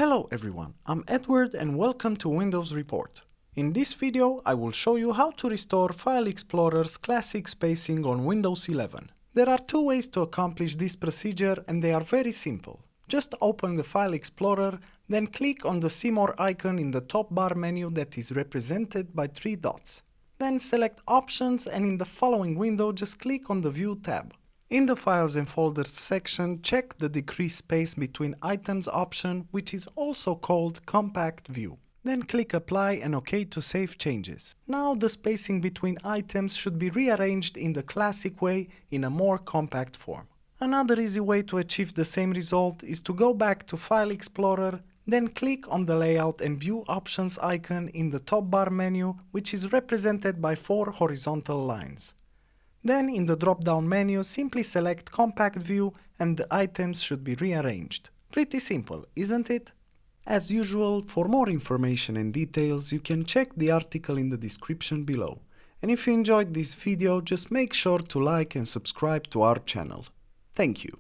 Hello everyone, I'm Edward and welcome to Windows Report. In this video I will show you how to restore File Explorer's classic spacing on Windows 11. There are two ways to accomplish this procedure and they are very simple. Just open the File Explorer, then click on the See More icon in the top bar menu that is represented by three dots. Then select Options and in the following window just click on the View tab. In the Files and Folders section, check the Decrease Space Between Items option, which is also called Compact View. Then click Apply and OK to save changes. Now the spacing between items should be rearranged in the classic way in a more compact form. Another easy way to achieve the same result is to go back to File Explorer, then click on the Layout and View Options icon in the top bar menu, which is represented by four horizontal lines. Then in the drop-down menu, simply select Compact View and the items should be rearranged. Pretty simple, isn't it? As usual, for more information and details, you can check the article in the description below. And if you enjoyed this video, just make sure to like and subscribe to our channel. Thank you.